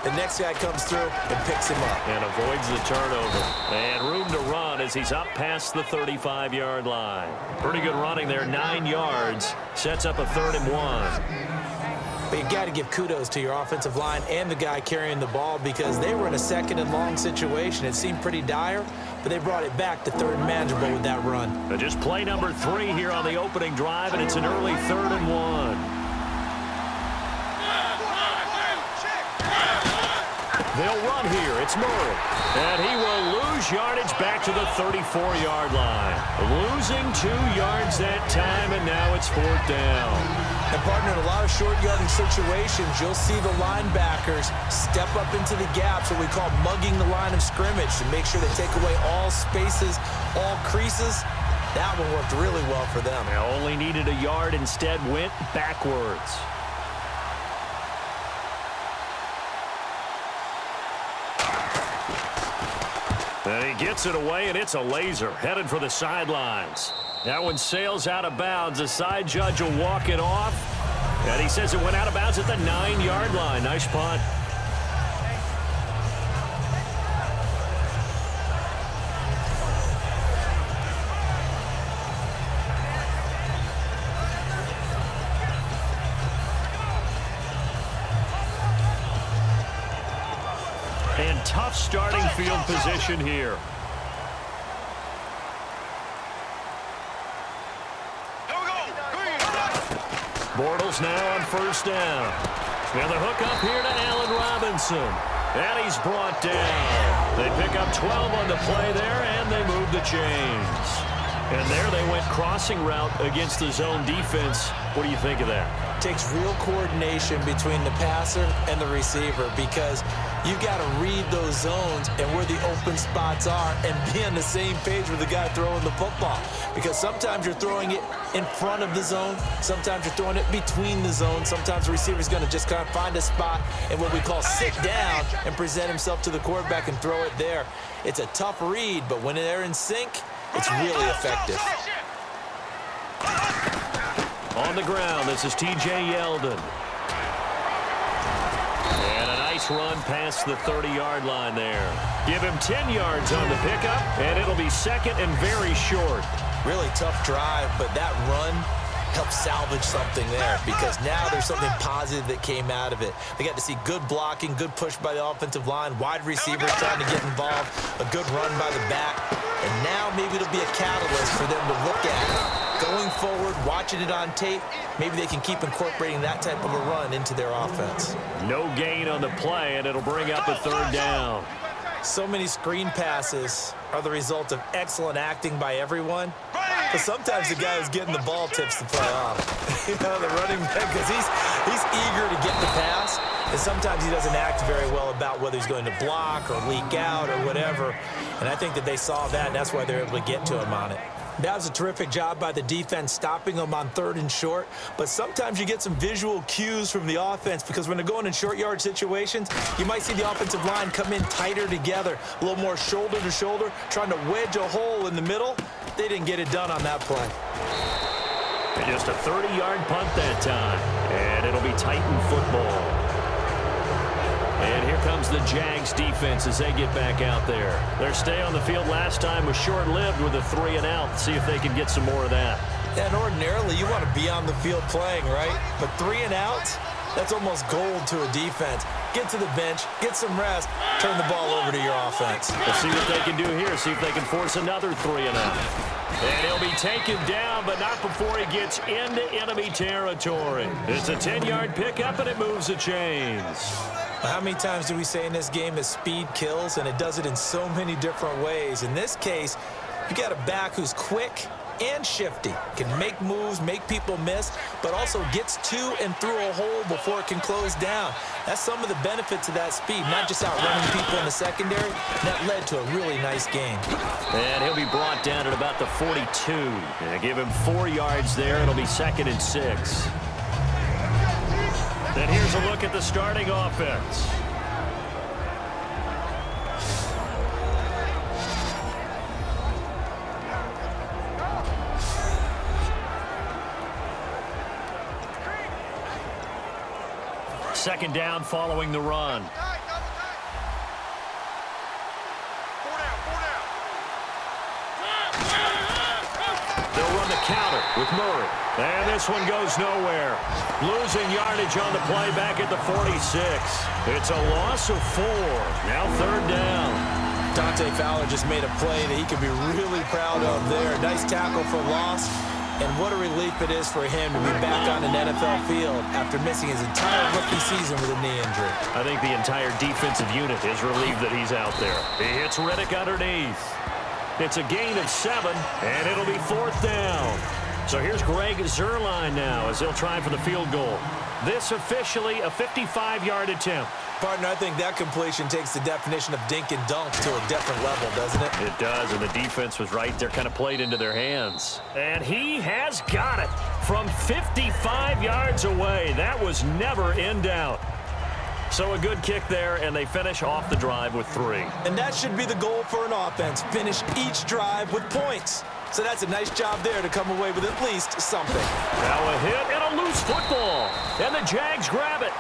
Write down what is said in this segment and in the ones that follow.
the next guy comes through and picks him up. And avoids the turnover. And room to run as he's up past the 35-yard line. Pretty good running there, 9 yards. Sets up a 3rd and 1. But you got to give kudos to your offensive line and the guy carrying the ball because they were in a 2nd and long situation. It seemed pretty dire, but they brought it back to 3rd and manageable with that run. Just play number 3 here on the opening drive, and it's an early 3rd and 1. They'll run here. It's Murray. And he will lose yardage back to the 34-yard line. Losing 2 yards that time, and now it's 4th down. And, partner, in a lot of short yardage situations, you'll see the linebackers step up into the gaps, what we call mugging the line of scrimmage, to make sure they take away all spaces, all creases. That one worked really well for them. They only needed a yard, instead went backwards. And he gets it away, and it's a laser headed for the sidelines. That one sails out of bounds. The side judge will walk it off. And he says it went out of bounds at the 9-yard line. Nice punt. And tough starting field position here. Bortles now on 1st down. And the hook up here to Allen Robinson. And he's brought down. They pick up 12 on the play there, and they move the chains. And there they went crossing route against the zone defense. What do you think of that? Takes real coordination between the passer and the receiver because you've got to read those zones and where the open spots are and be on the same page with the guy throwing the football. Because sometimes you're throwing it in front of the zone. Sometimes you're throwing it between the zones. Sometimes the receiver's going to just kind of find a spot and what we call sit down and present himself to the quarterback and throw it there. It's a tough read, but when they're in sync, it's really effective. On the ground, this is T.J. Yeldon. And a nice run past the 30-yard line there. Give him 10 yards on the pickup, and it'll be 2nd and very short. Really tough drive, but that run helped salvage something there because now there's something positive that came out of it. They got to see good blocking, good push by the offensive line, wide receivers trying to get involved, a good run by the back, and now maybe it'll be a catalyst for them to look at going forward, watching it on tape. Maybe they can keep incorporating that type of a run into their offense. No gain on the play, and it'll bring up a 3rd down. So many screen passes are the result of excellent acting by everyone. But sometimes the guy who's getting the ball tips the play off. You know, the running back, because he's eager to get the pass, and sometimes he doesn't act very well about whether he's going to block or leak out or whatever. And I think that they saw that, and that's why they're able to get to him on it. That was a terrific job by the defense stopping them on 3rd and short. But sometimes you get some visual cues from the offense because when they're going in short yard situations, you might see the offensive line come in tighter together, a little more shoulder to shoulder, trying to wedge a hole in the middle. They didn't get it done on that play. And just a 30-yard punt that time. And it'll be Titan football. And here comes the Jags defense as they get back out there. Their stay on the field last time was short-lived with a 3 and out. See if they can get some more of that. And ordinarily, you want to be on the field playing, right? But 3 and out, that's almost gold to a defense. Get to the bench, get some rest, turn the ball over to your offense. We'll see what they can do here. See if they can force another 3 and out. And he'll be taken down, but not before he gets into enemy territory. It's a 10-yard pickup, and it moves the chains. How many times do we say in this game that speed kills, and it does it in so many different ways? In this case, you got a back who's quick and shifty, can make moves, make people miss, but also gets to and through a hole before it can close down. That's some of the benefits of that speed, not just outrunning people in the secondary. That led to a really nice game. And he'll be brought down at about the 42. And give him 4 yards there. It'll be 2nd and 6. Then here's a look at the starting offense. Second down following the run. counter with Murray. And this one goes nowhere. Losing yardage on the play back at the 46. It's a loss of 4. Now 3rd down. Dante Fowler just made a play that he can be really proud of there. Nice tackle for loss. And what a relief it is for him to be back on an NFL field after missing his entire rookie season with a knee injury. I think the entire defensive unit is relieved that he's out there. He hits Riddick underneath. It's a gain of 7, and it'll be 4th down. So here's Greg Zuerlein now as he'll try for the field goal. This officially a 55-yard attempt. Partner, I think that completion takes the definition of dink and dunk to a different level, doesn't it? It does, and the defense was right there, kind of played into their hands. And he has got it from 55 yards away. That was never in doubt. So a good kick there, and they finish off the drive with 3. And that should be the goal for an offense. Finish each drive with points. So that's a nice job there to come away with at least something. Now a hit and a loose football. And the Jags grab it.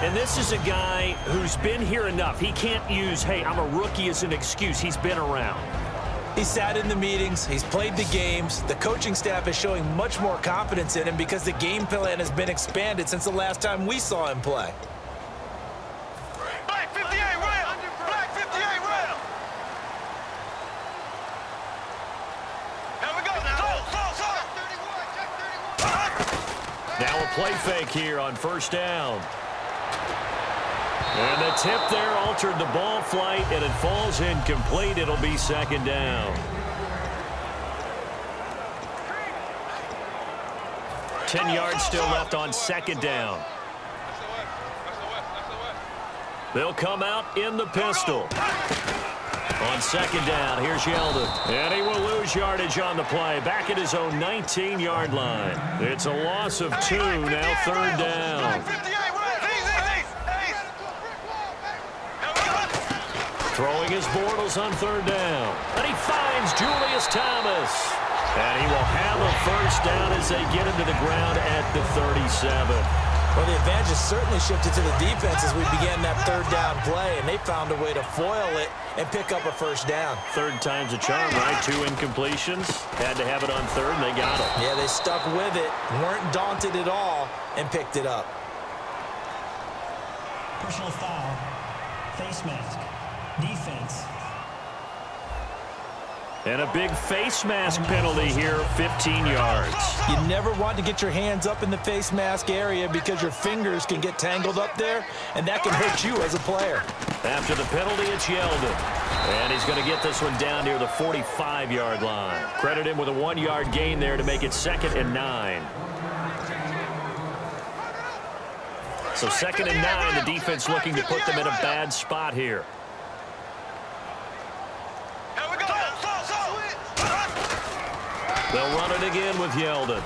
And this is a guy who's been here enough. He can't use, hey, I'm a rookie as an excuse. He's been around. He sat in the meetings. He's played the games. The coaching staff is showing much more confidence in him because the game plan has been expanded since the last time we saw him play. Black 58 rail! Black 58 rail! Here we go now. Now a play fake here on 1st down. And the tip there altered the ball flight, and it falls incomplete. It'll be 2nd down. 10 yards still left on 2nd down. They'll come out in the pistol. On 2nd down, here's Yeldon. And he will lose yardage on the play. Back at his own 19-yard line. It's a loss of 2, now 3rd down. Throwing his Bortles on 3rd down. And he finds Julius Thomas. And he will have a 1st down as they get him to the ground at the 37. Well, the advantage has certainly shifted to the defense as we began that 3rd down play, and they found a way to foil it and pick up a 1st down. 3rd time's a charm, right? 2 incompletions. Had to have it on 3rd, and they got it. Yeah, they stuck with it, weren't daunted at all, and picked it up. Personal foul, face mask, defense. And a big face mask penalty here, 15 yards. You never want to get your hands up in the face mask area because your fingers can get tangled up there, and that can hurt you as a player. After the penalty, it's Yeldon. And he's going to get this one down near the 45-yard line. Credit him with a 1-yard gain there to make it 2nd and 9. So 2nd and 9, the defense looking to put them in a bad spot here. They'll run it again with Yeldon.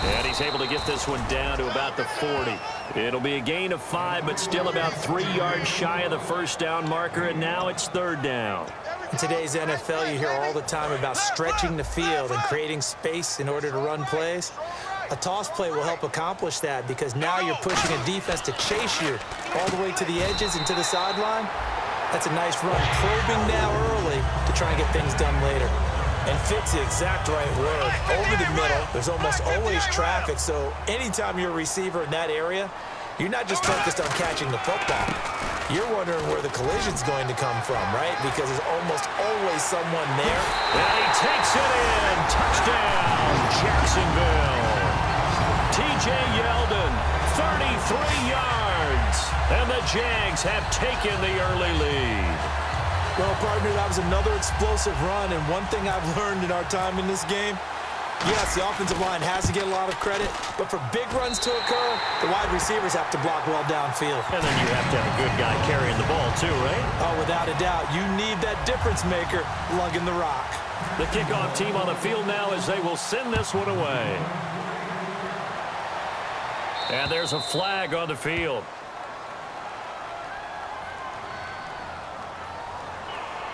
And he's able to get this one down to about the 40. It'll be a gain of 5, but still about 3 yards shy of the 1st down marker, and now it's 3rd down. In today's NFL, you hear all the time about stretching the field and creating space in order to run plays. A toss play will help accomplish that because now you're pushing a defense to chase you all the way to the edges and to the sideline. That's a nice run, probing now early to try and get things done later. And fit's the exact right word. Over the middle, there's almost always traffic, so anytime you're a receiver in that area, you're not just focused on catching the football. You're wondering where the collision's going to come from, right? Because there's almost always someone there. And he takes it in. Touchdown, Jacksonville. T.J. Yeldon, 33 yards. And the Jags have taken the early lead. Well, partner, that was another explosive run, and one thing I've learned in our time in this game, yes, the offensive line has to get a lot of credit, but for big runs to occur, the wide receivers have to block well downfield. And then you have to have a good guy carrying the ball too, right? Oh, without a doubt. You need that difference maker lugging the rock. The kickoff team on the field now as they will send this one away. And there's a flag on the field.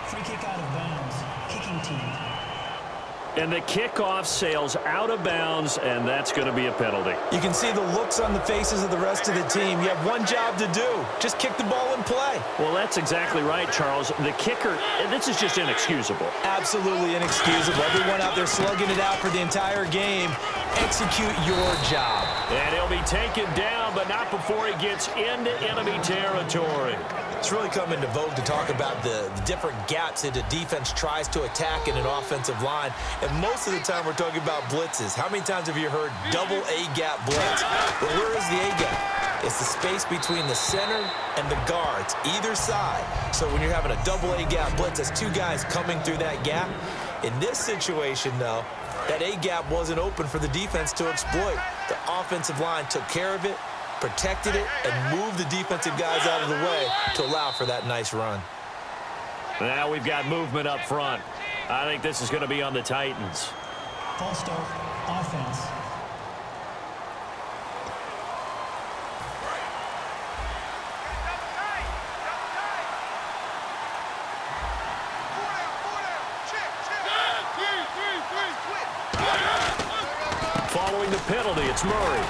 Free kick out of bounds. Kicking team. And the kickoff sails out of bounds, and that's going to be a penalty. You can see the looks on the faces of the rest of the team. You have one job to do. Just kick the ball and play. Well, that's exactly right, Charles. The kicker, this is just inexcusable. Absolutely inexcusable. Everyone out there slugging it out for the entire game. Execute your job. And he'll be taken down, but not before he gets into enemy territory. It's really come into vogue to talk about the different gaps that a defense tries to attack in an offensive line. And most of the time we're talking about blitzes. How many times have you heard double A-gap blitz? But where is the A-gap? It's the space between the center and the guards, either side. So when you're having a double A-gap blitz, that's two guys coming through that gap. In this situation, though, that A-gap wasn't open for the defense to exploit. The offensive line took care of it, protected it, and moved the defensive guys out of the way to allow for that nice run. Now we've got movement up front. I think this is going to be on the Titans. False start, offense. Following the penalty, it's Murray.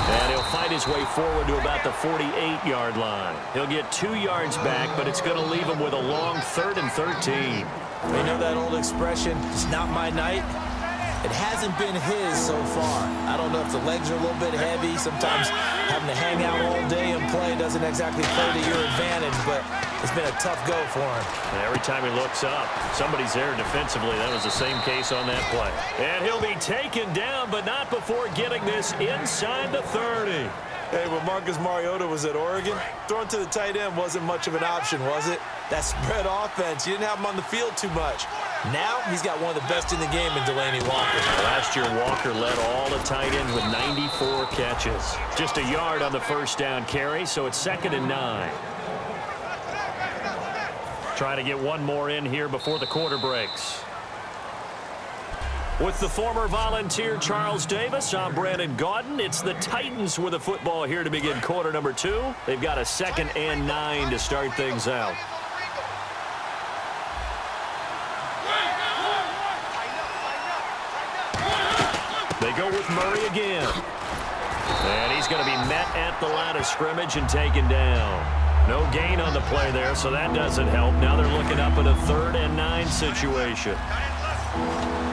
And he'll fight his way forward to about the 48-yard line. He'll get 2 yards back, but it's going to leave him with a long 3rd and 13. You know that old expression, it's not my night? It hasn't been his so far. I don't know if the legs are a little bit heavy. Sometimes having to hang out all day and play doesn't exactly play to your advantage, but it's been a tough go for him. And every time he looks up, somebody's there defensively. That was the same case on that play. And he'll be taken down, but not before getting this inside the 30. Hey, when Marcus Mariota was at Oregon, throwing to the tight end wasn't much of an option, was it? That spread offense, you didn't have him on the field too much. Now he's got one of the best in the game in Delaney Walker. Last year, Walker led all the tight ends with 94 catches. Just a yard on the first down carry, so it's 2nd and 9. Trying to get one more in here before the quarter breaks. With the former Volunteer Charles Davis, I'm Brandon Gaudin. It's the Titans with the football here to begin quarter number 2. They've got a 2nd and 9 to start things out. They go with Murray again. And he's going to be met at the line of scrimmage and taken down. No gain on the play there, so that doesn't help. Now they're looking up at a 3rd and 9 situation.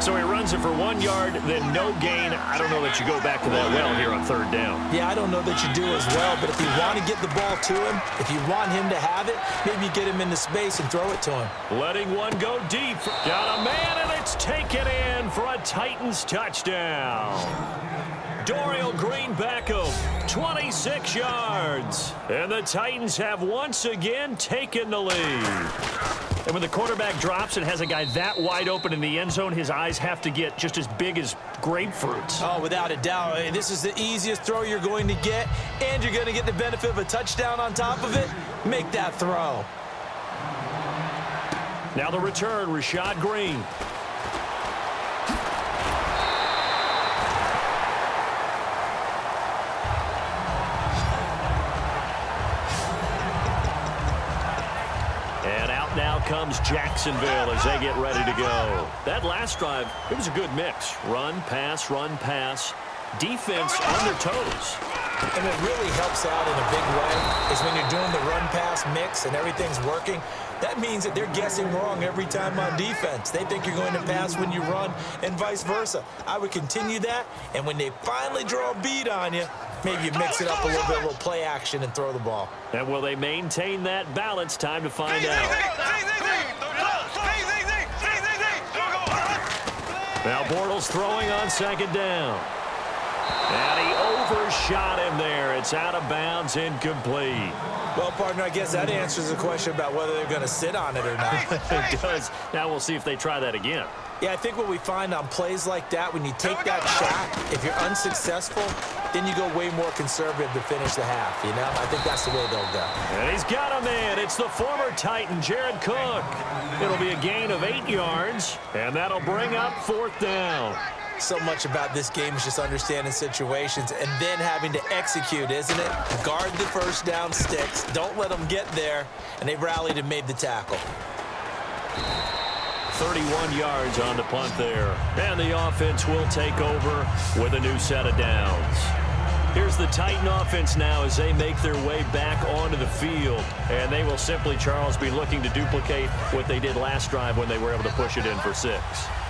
So he runs it for 1 yard, then no gain. I don't know that you go back to that well here on 3rd down. Yeah, I don't know that you do as well, but if you want to get the ball to him, if you want him to have it, maybe you get him into space and throw it to him. Letting one go deep. Got a man, and it's taken in for a Titans touchdown. Dorial Green-Beckham, 26 yards. And the Titans have once again taken the lead. And when the quarterback drops and has a guy that wide open in the end zone, his eyes have to get just as big as grapefruits. Oh, without a doubt. This is the easiest throw you're going to get, and you're going to get the benefit of a touchdown on top of it. Make that throw. Now the return, Rashad Green. Now comes Jacksonville as they get ready to go. That last drive, it was a good mix. Run, pass, defense on their toes. And it really helps out in a big way is when you're doing the run-pass mix and everything's working. That means that they're guessing wrong every time on defense. They think you're going to pass when you run and vice versa. I would continue that, and when they finally draw a beat on you, maybe you mix it up a little play action and throw the ball. And will they maintain that balance? Time to find out. Now Bortles throwing on 2nd down. And he overshot him there. It's out of bounds, incomplete. Well, partner, I guess that answers the question about whether they're going to sit on it or not. It does. Now we'll see if they try that again. Yeah, I think what we find on plays like that, when you take that shot, if you're unsuccessful, then you go way more conservative to finish the half, you know? I think that's the way they'll go. And he's got him in. It's the former Titan, Jared Cook. It'll be a gain of 8 yards, and that'll bring up 4th down. So much about this game is just understanding situations and then having to execute, isn't it? Guard the first down sticks. Don't let them get there. And they rallied and made the tackle. 31 yards on the punt there. And the offense will take over with a new set of downs. Here's the Titan offense now as they make their way back onto the field. And they will simply, Charles, be looking to duplicate what they did last drive when they were able to push it in for 6.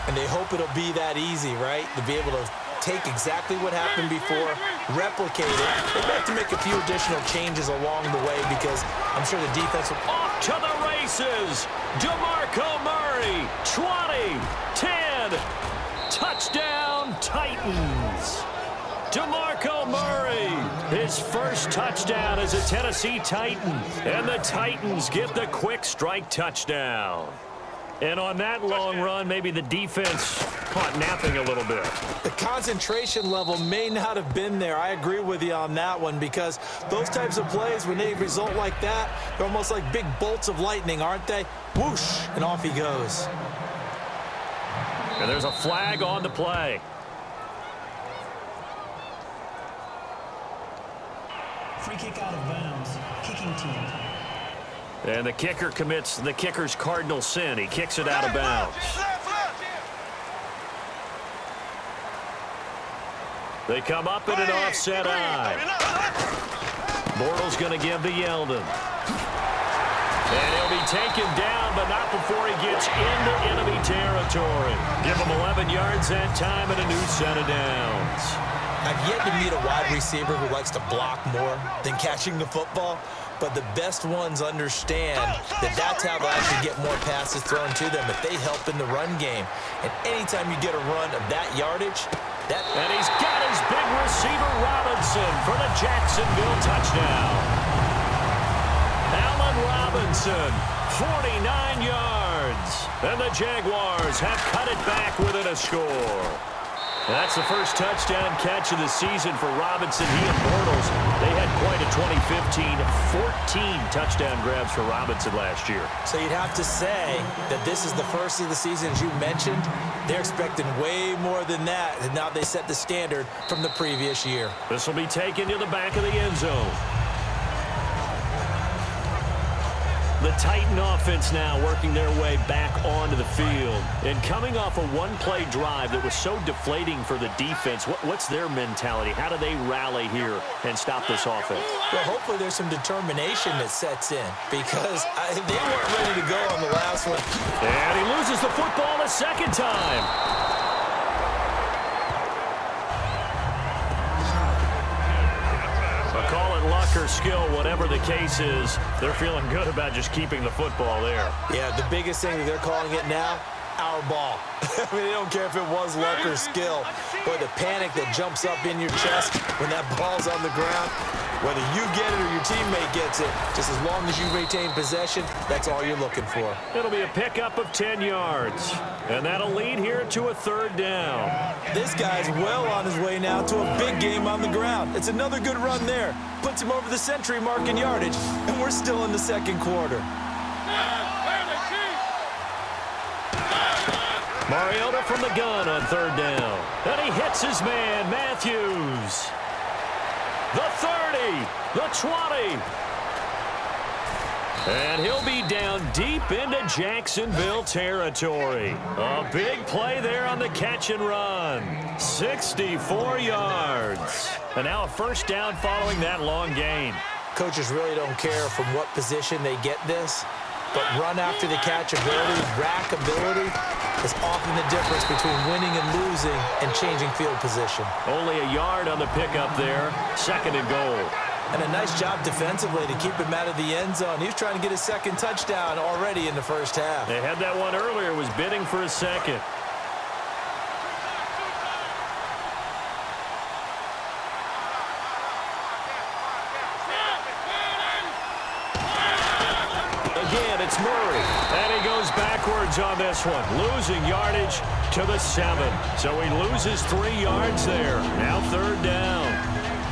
And they hope it'll be that easy, right? To be able to take exactly what happened before, replicate it. They may have to make a few additional changes along the way because I'm sure the defense will... Off to the races. DeMarco Murray, 20, 10, touchdown Titans. DeMarco Murray, his first touchdown as a Tennessee Titan. And the Titans get the quick strike touchdown. And on that long run, maybe the defense caught napping a little bit. The concentration level may not have been there. I agree with you on that one because those types of plays, when they result like that, they're almost like big bolts of lightning, aren't they? Whoosh, and off he goes. And there's a flag on the play. Free kick out of bounds. Kicking team. And the kicker commits the kicker's cardinal sin. He kicks it out of bounds. They come up in an offset eye. Bortles going to give to Yeldon. And he'll be taken down, but not before he gets into enemy territory. Give him 11 yards that time and a new set of downs. I've yet to meet a wide receiver who likes to block more than catching the football. But the best ones understand that that's how they'll actually get more passes thrown to them if they help in the run game. And anytime you get a run of that yardage, that... And he's got his big receiver, Robinson, for the Jacksonville touchdown. Allen Robinson, 49 yards. And the Jaguars have cut it back within a score. That's the first touchdown catch of the season for Robinson. He and Bortles, they had quite a 2015, 14 touchdown grabs for Robinson last year. So you'd have to say that this is the first of the season, as you mentioned. They're expecting way more than that, and now they set the standard from the previous year. This will be taken to the back of the end zone. The Titan offense now working their way back onto the field. And coming off a one-play drive that was so deflating for the defense, what's their mentality? How do they rally here and stop this offense? Well, hopefully there's some determination that sets in because they weren't ready to go on the last one. And he loses the football a second time. Call it luck or skill, whatever the case is, they're feeling good about just keeping the football there. Yeah, the biggest thing that they're calling it now, our ball. I mean, they don't care if it was luck or skill. But the panic that jumps up in your chest when that ball's on the ground, whether you get it or your teammate gets it, just as long as you retain possession, that's all you're looking for. It'll be a pickup of 10 yards. And that'll lead here to a third down. This guy's well on his way now to a big game on the ground. It's another good run there. Puts him over the century mark in yardage, and we're still in the second quarter. Mariota from the gun on third down. And he hits his man, Matthews. The 30, the 20. And he'll be down deep into Jacksonville territory. A big play there on the catch and run. 64 yards. And now a first down following that long gain. Coaches really don't care from what position they get this, but run after the catch ability, rack ability, is often the difference between winning and losing and changing field position. Only a yard on the pickup there. Second and goal. And a nice job defensively to keep him out of the end zone. He was trying to get his second touchdown already in the first half. They had that one earlier, was bidding for a second. Again, it's Murray. And he goes backwards on this one, losing yardage to the 7. So he loses 3 yards there. Now third down.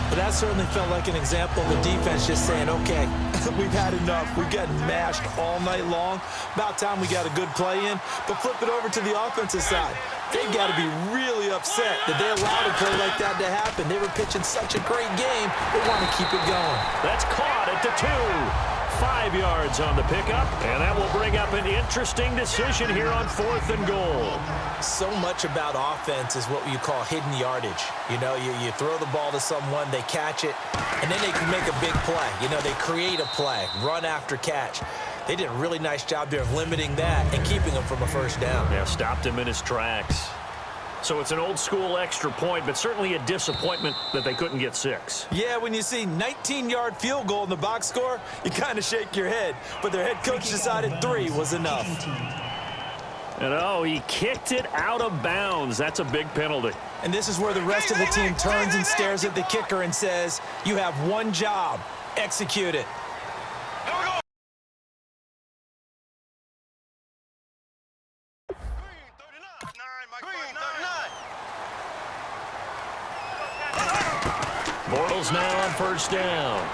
But that certainly felt like an example of the defense just saying, okay, we've had enough. We've gotten mashed all night long. About time we got a good play in. But flip it over to the offensive side. They've got to be really upset that they allowed a play like that to happen. They were pitching such a great game. They want to keep it going. That's caught at the 2. 5 yards on the pickup, and that will bring up an interesting decision here on 4th and goal. So much about offense is what you call hidden yardage. You know, you throw the ball to someone, they catch it, and then they can make a big play. You know, they create a play, run after catch. They did a really nice job there of limiting that and keeping him from a first down. Yeah, stopped him in his tracks. So it's an old-school extra point, but certainly a disappointment that they couldn't get 6. Yeah, when you see 19-yard field goal in the box score, you kind of shake your head. But their head coach decided 3 was enough. And, oh, he kicked it out of bounds. That's a big penalty. And this is where the rest of the team turns and stares at the kicker and says, you have one job. Execute it. Bortles now on first down.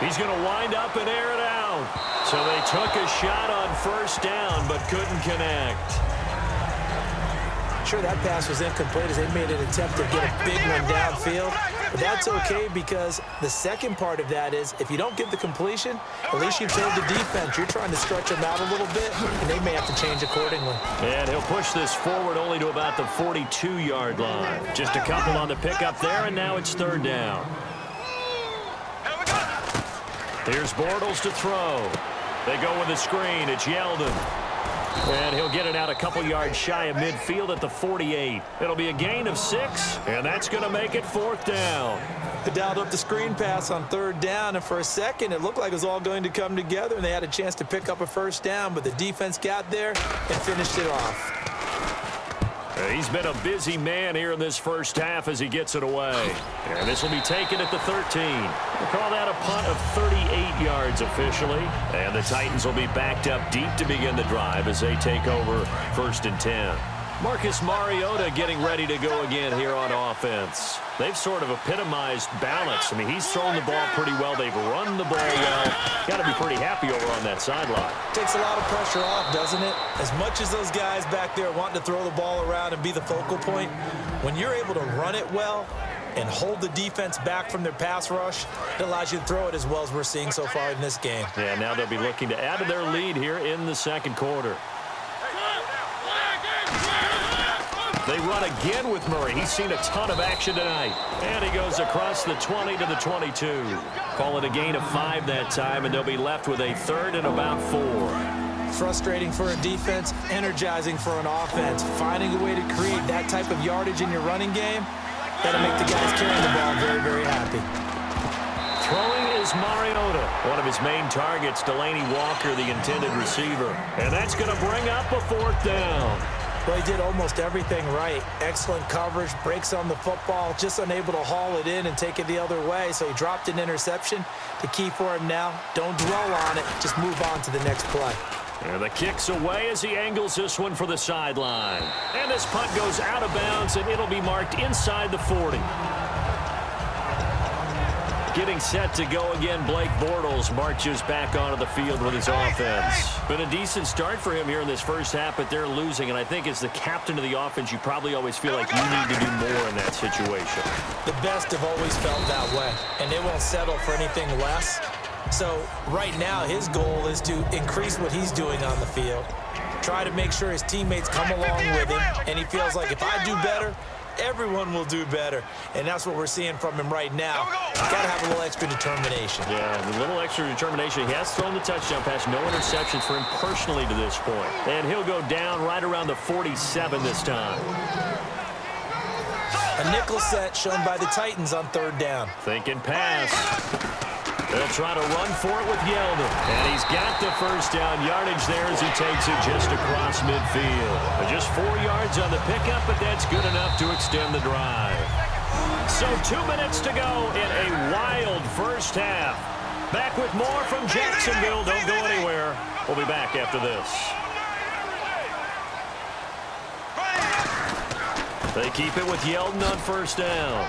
He's going to wind up and air it out. So they took a shot on first down but couldn't connect. Sure, that pass was incomplete as they made an attempt to get a big one downfield. But that's okay because the second part of that is if you don't get the completion, at least you've told the defense you're trying to stretch them out a little bit, and they may have to change accordingly. And he'll push this forward only to about the 42-yard line. Just a couple on the pickup there, and now it's 3rd down. Here's Bortles to throw. They go with a screen. It's Yeldon. And he'll get it out a couple yards shy of midfield at the 48. It'll be a gain of 6, and that's going to make it 4th down. They dialed up the screen pass on 3rd down, and for a second it looked like it was all going to come together, and they had a chance to pick up a first down, but the defense got there and finished it off. He's been a busy man here in this first half as he gets it away. And this will be taken at the 13. We'll call that a punt of 38 yards officially. And the Titans will be backed up deep to begin the drive as they take over 1st and 10. Marcus Mariota getting ready to go again here on offense. They've sort of epitomized balance. I mean, he's thrown the ball pretty well. They've run the ball well. Got to be pretty happy over on that sideline. Takes a lot of pressure off, doesn't it? As much as those guys back there wanting to throw the ball around and be the focal point, when you're able to run it well and hold the defense back from their pass rush, it allows you to throw it as well as we're seeing so far in this game. Yeah, now they'll be looking to add to their lead here in the second quarter. They run again with Murray. He's seen a ton of action tonight. And he goes across the 20 to the 22. Call it a gain of 5 that time, and they'll be left with a 3rd and about 4. Frustrating for a defense, energizing for an offense. Finding a way to create that type of yardage in your running game, that'll make the guys carrying the ball very, very happy. Throwing is Mariota. One of his main targets, Delaney Walker, the intended receiver. And that's going to bring up a 4th down. Well, he did almost everything right. Excellent coverage, breaks on the football, just unable to haul it in and take it the other way. So he dropped an interception. The key for him now, don't dwell on it. Just move on to the next play. And the kick's away as he angles this one for the sideline. And this punt goes out of bounds, and it'll be marked inside the 40. Getting set to go again, Blake Bortles marches back onto the field with his offense. Been a decent start for him here in this first half, but they're losing. And I think as the captain of the offense, you probably always feel like you need to do more in that situation. The best have always felt that way, and they won't settle for anything less. So right now, his goal is to increase what he's doing on the field, try to make sure his teammates come along with him, and he feels like if I do better, everyone will do better. And that's what we're seeing from him right now. Got to have a little extra determination. Yeah, a little extra determination. He has thrown the touchdown pass. No interceptions for him personally to this point. And he'll go down right around the 47 this time. A nickel set shown by the Titans on 3rd down. Thinking pass. They'll try to run for it with Yeldon. And he's got the first down yardage there as he takes it just across midfield. But just 4 yards on the pickup, but that's good enough to extend the drive. So 2 minutes to go in a wild first half. Back with more from Jacksonville. Don't go anywhere. We'll be back after this. They keep it with Yeldon on first down.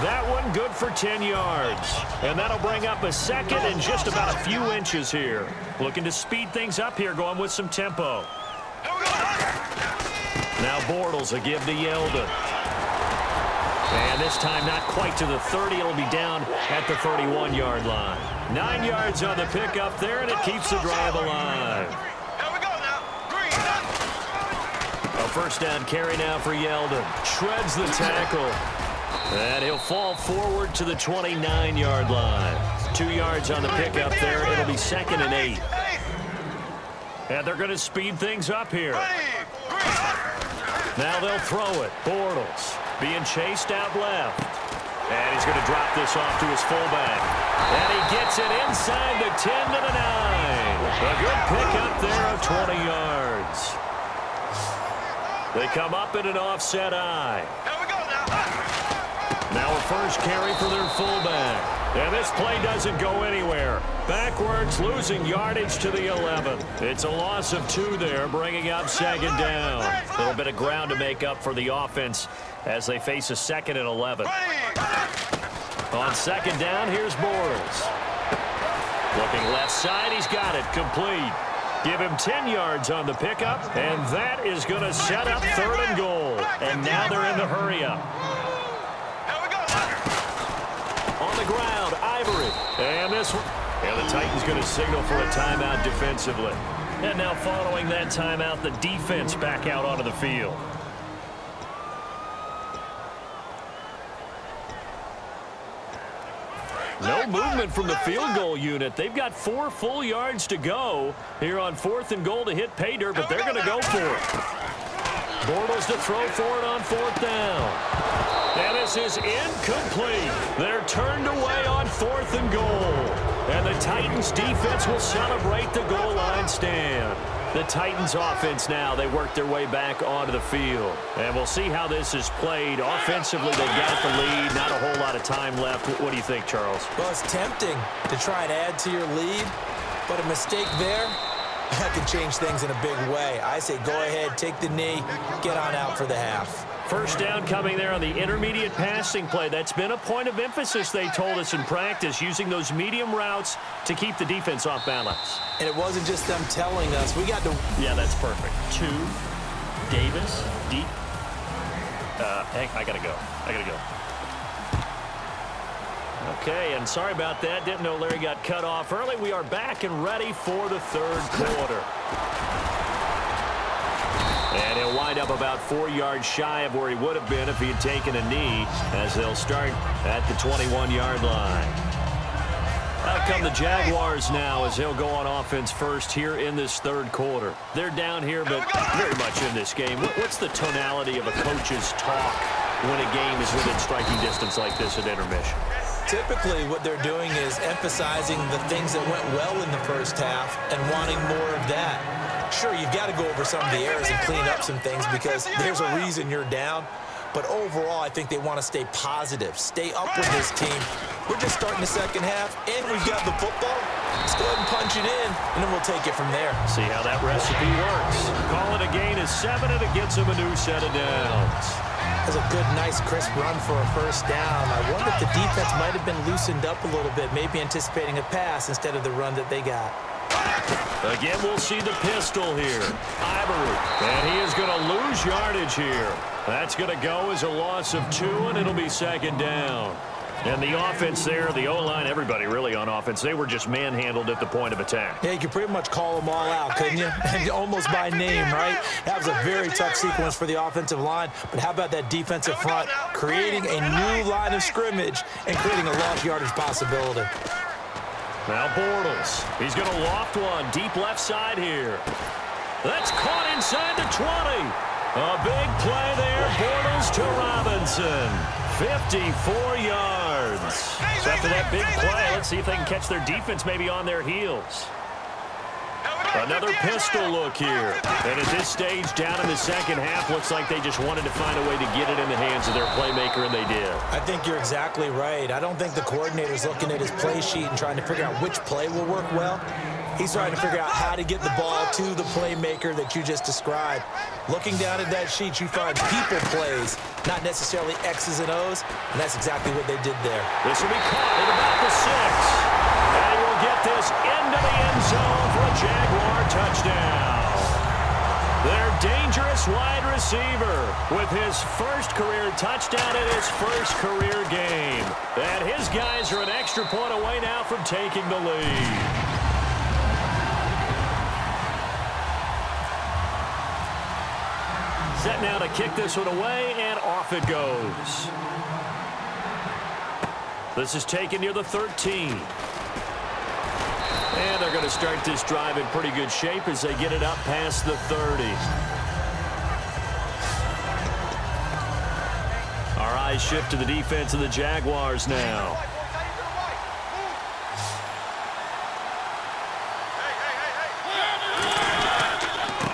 That one good for 10 yards. And that'll bring up a 2nd and just about a few inches here. Looking to speed things up here, going with some tempo. Now Bortles a give to Yeldon. And this time not quite to the 30. It'll be down at the 31-yard line. 9 yards on the pickup there, and it keeps the drive alive. Here we go now. Green. A first down carry now for Yeldon. Shreds the tackle. And he'll fall forward to the 29-yard line. 2 yards on the pickup there. It'll be 2nd and 8. And they're going to speed things up here. Now they'll throw it. Bortles being chased out left. And he's going to drop this off to his fullback. And he gets it inside the 10 to the 9. A good pickup there of 20 yards. They come up in an offset eye. Here we go now. Now a first carry for their fullback. And this play doesn't go anywhere. Backwards, losing yardage to the 11. It's a loss of 2 there, bringing up 2nd down. A little bit of ground to make up for the offense as they face a 2nd and 11. On 2nd down, here's Bortles. Looking left side, he's got it, complete. Give him 10 yards on the pickup, and that is going to set up 3rd and goal. And now they're in the hurry-up. On the ground, Ivory. And this one. And the Titans going to signal for a timeout defensively. And now following that timeout, the defense back out onto the field. No movement from the field goal unit. They've got 4 full yards to go here on 4th and goal to hit pay dirt, but they're going to go for it. Bortles to throw for it on 4th down. And this is incomplete. They're turned away on 4th and goal. And the Titans defense will celebrate the goal line stand. The Titans offense now, they work their way back onto the field. And we'll see how this is played. Offensively, they've got the lead. Not a whole lot of time left. What do you think, Charles? Well, it's tempting to try and add to your lead, but a mistake there, that could change things in a big way. I say go ahead, take the knee, get on out for the half. First down coming there on the intermediate passing play. That's been a point of emphasis, they told us in practice, using those medium routes to keep the defense off balance. And it wasn't just them telling us. We got to... Yeah, that's perfect. 2, Davis, deep. Hank, I got to go. Okay, and sorry about that. Didn't know Larry got cut off early. We are back and ready for the 3rd quarter. And he'll wind up about 4 yards shy of where he would have been if he had taken a knee, as they'll start at the 21-yard line. Out come the Jaguars now as he'll go on offense first here in this 3rd quarter. They're down here, but very much in this game. What's the tonality of a coach's talk when a game is within striking distance like this at intermission? Typically, what they're doing is emphasizing the things that went well in the first half and wanting more of that. Sure, you've got to go over some of the errors and clean up some things because there's a reason you're down. But overall, I think they want to stay positive, stay up with this team. We're just starting the second half, and we've got the football. Let's go ahead and punch it in, and then we'll take it from there. See how that recipe works. Call it a gain of 7, and it gets them a new set of downs. That's a good, nice, crisp run for a first down. I wonder if the defense might have been loosened up a little bit, maybe anticipating a pass instead of the run that they got. Again, we'll see the pistol here. Ivory. And he is going to lose yardage here. That's going to go as a loss of 2, and it'll be 2nd down. And the offense there, the O-line, everybody really on offense, they were just manhandled at the point of attack. Yeah, you could pretty much call them all out, couldn't you? Almost by name, right? That was a very tough sequence for the offensive line. But how about that defensive front creating a new line of scrimmage and creating a lost yardage possibility? Now Bortles. He's going to loft one deep left side here. That's caught inside the 20. A big play there. Bortles to Robinson. 54 yards. So after that big play, let's see if they can catch their defense maybe on their heels. Another pistol look here. And at this stage, down in the second half, looks like they just wanted to find a way to get it in the hands of their playmaker, and they did. I think you're exactly right. I don't think the coordinator's looking at his play sheet and trying to figure out which play will work well. He's trying to figure out how to get the ball to the playmaker that you just described. Looking down at that sheet, you find people plays, not necessarily X's and O's, and that's exactly what they did there. This will be caught at about the 6. And he will get this into the end zone for a Jaguar touchdown. They're dangerous. dangerous wide receiver with his first career touchdown in his first career game. And his guys are an extra point away now from taking the lead. Set now to kick this one away, and off it goes. This is taken near the 13. And they're going to start this drive in pretty good shape as they get it up past the 30. Our eyes shift to the defense of the Jaguars now.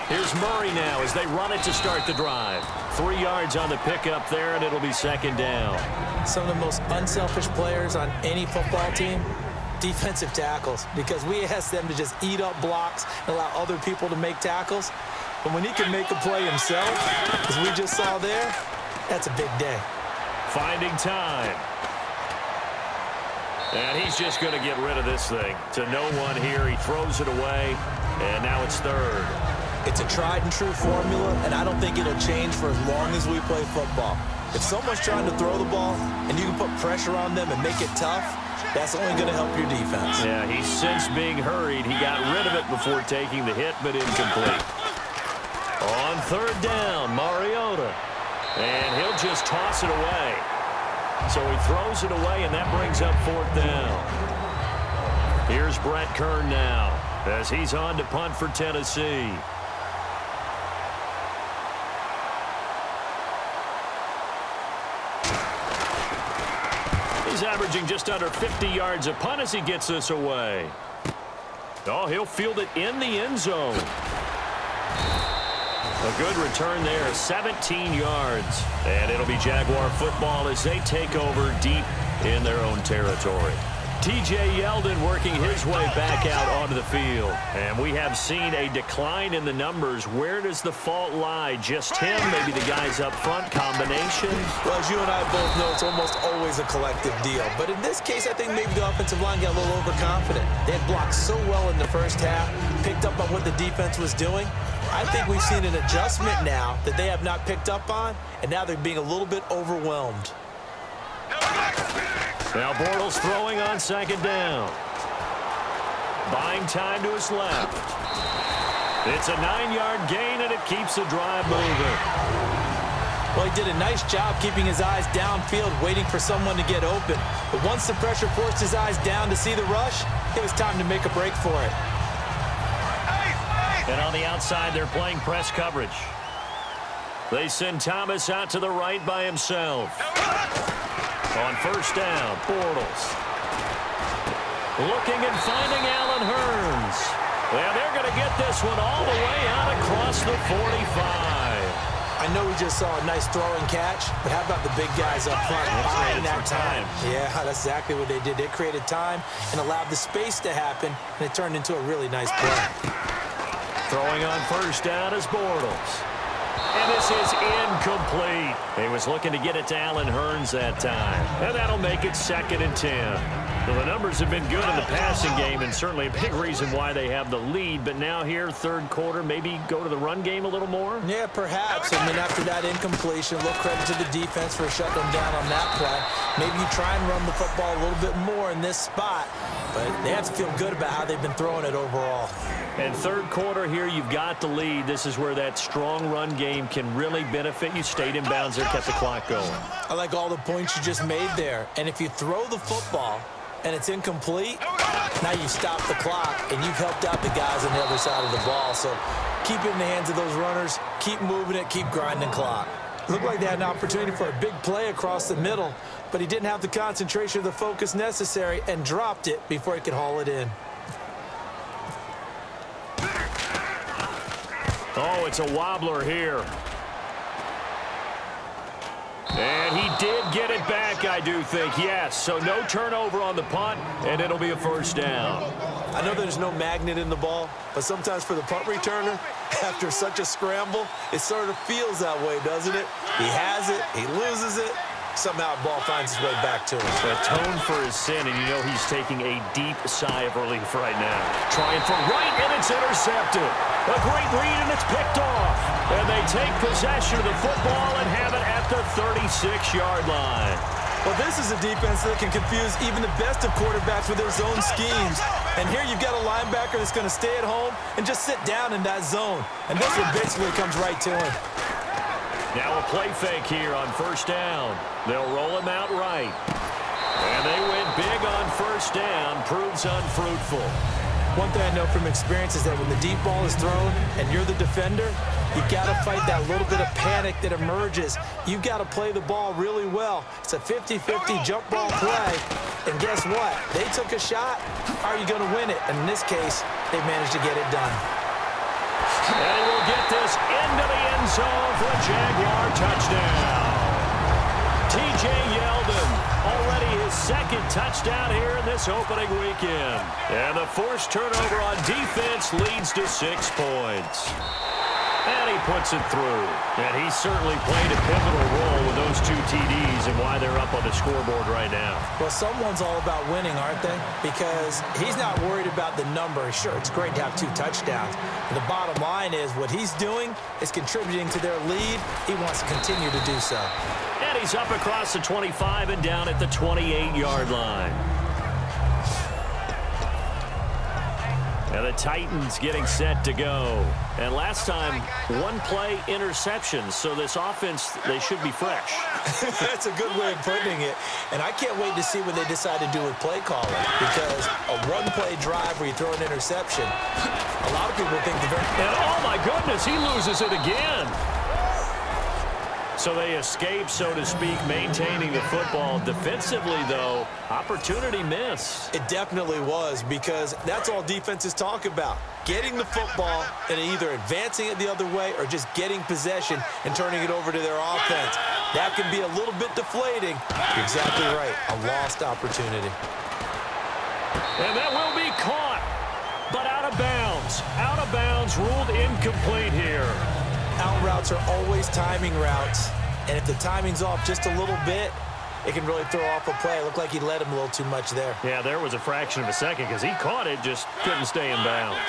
Here's Murray now as they run it to start the drive. 3 yards on the pickup there, and it'll be second down. Some of the most unselfish players on any football team, defensive tackles, because we ask them to just eat up blocks and allow other people to make tackles. But when he can make a play himself, as we just saw there, that's a big day. Finding time. And he's just going to get rid of this thing. To no one here. He throws it away, and now it's third. It's a tried-and-true formula, and I don't think it'll change for as long as we play football. If someone's trying to throw the ball and you can put pressure on them and make it tough, that's only going to help your defense. Yeah, he's since being hurried. He got rid of it before taking the hit, but incomplete. On third down, Mariota. And he'll just toss it away. So he throws it away, and that brings up fourth down. Here's Brett Kern now as he's on to punt for Tennessee. He's averaging just under 50 yards a punt as he gets this away. Oh, he'll field it in the end zone. A good return there, 17 yards. And it'll be Jaguar football as they take over deep in their own territory. T.J. Yeldon working his way back out onto the field. And we have seen a decline in the numbers. Where does the fault lie? Just him, maybe the guys up front, combination? Well, as you and I both know, it's almost always a collective deal. But in this case, I think maybe the offensive line got a little overconfident. They had blocked so well in the first half, picked up on what the defense was doing. I think we've seen an adjustment now that they have not picked up on, and now they're being a little bit overwhelmed. Now Bortles throwing on second down. Buying time to his left. It's a 9-yard gain, and it keeps the drive moving. Well, he did a nice job keeping his eyes downfield, waiting for someone to get open. But once the pressure forced his eyes down to see the rush, it was time to make a break for it. And on the outside, they're playing press coverage. They send Thomas out to the right by himself. On first down, Bortles. Looking and finding Allen Hurns. Well, they're going to get this one all the way out across the 45. I know we just saw a nice throw and catch, but how about the big guys up front buying that time? Yeah, that's exactly what they did. They created time and allowed the space to happen, and it turned into a really nice play. Throwing on first down is Bortles. And this is incomplete. He was looking to get it to Allen Hurns that time. And that'll make it 2nd and 10. Well, the numbers have been good in the passing game, and certainly a big reason why they have the lead. But now here, third quarter, maybe go to the run game a little more? Yeah, perhaps. I mean, after that incompletion, a little credit to the defense for shutting them down on that play. Maybe you try and run the football a little bit more in this spot. But they have to feel good about how they've been throwing it overall. And third quarter here, you've got the lead. This is where that strong run game can really benefit you. Stayed in bounds there, kept the clock going. I like all the points you just made there. And if you throw the football and it's incomplete, now you stop the clock and you've helped out the guys on the other side of the ball. So keep it in the hands of those runners. Keep moving it. Keep grinding clock. Looked like they had an opportunity for a big play across the middle, but he didn't have the concentration or the focus necessary and dropped it before he could haul it in. Oh, it's a wobbler here. And he did get it back, I do think, yes. So no turnover on the punt, and it'll be a first down. I know there's no magnet in the ball, but sometimes for the punt returner, after such a scramble, it sort of feels that way, doesn't it? He has it, he loses it, somehow the ball finds its way back to him. Atone for his sin, and you know he's taking a deep sigh of relief right now. Trying for right, and it's intercepted. A great read, and it's picked off. And they take possession of the football and have it at the 36-yard line. Well, this is a defense that can confuse even the best of quarterbacks with their zone schemes. And here you've got a linebacker that's going to stay at home and just sit down in that zone. And this one basically comes right to him. Now a play fake here on first down. They'll roll him out right. And they went big on first down. Proves unfruitful. One thing I know from experience is that when the deep ball is thrown and you're the defender, you've got to fight that little bit of panic that emerges. You've got to play the ball really well. It's a 50-50 jump ball play. And guess what? They took a shot. Are you going to win it? And in this case, they managed to get it done. And he will get this into the end zone for a Jaguar touchdown. T.J. Yeldon, already his second touchdown here in this opening weekend. And the forced turnover on defense leads to 6 points. And he puts it through. And he certainly played a pivotal role with those 2 TDs and why they're up on the scoreboard right now. Well, someone's all about winning, aren't they? Because he's not worried about the number. Sure, it's great to have 2 touchdowns. But the bottom line is what he's doing is contributing to their lead. He wants to continue to do so. And he's up across the 25 and down at the 28-yard line. And the Titans getting set to go. And last time, 1 play interception. So this offense, they should be fresh. That's a good way of putting it. And I can't wait to see what they decide to do with play calling. Because a 1-play drive where you throw an interception, a lot of people think the very... And oh my goodness, he loses it again. So they escape, so to speak, maintaining the football. Defensively, though, opportunity missed. It definitely was, because that's all defenses talk about. Getting the football and either advancing it the other way or just getting possession and turning it over to their offense. That can be a little bit deflating. You're exactly right. A lost opportunity. And that will be caught, but out of bounds. Out of bounds, ruled incomplete here. Out routes are always timing routes, and if the timing's off just a little bit, it can really throw off a play. It looked like he let him a little too much there. Yeah, there was a fraction of a second because he caught it, just couldn't stay in bounds.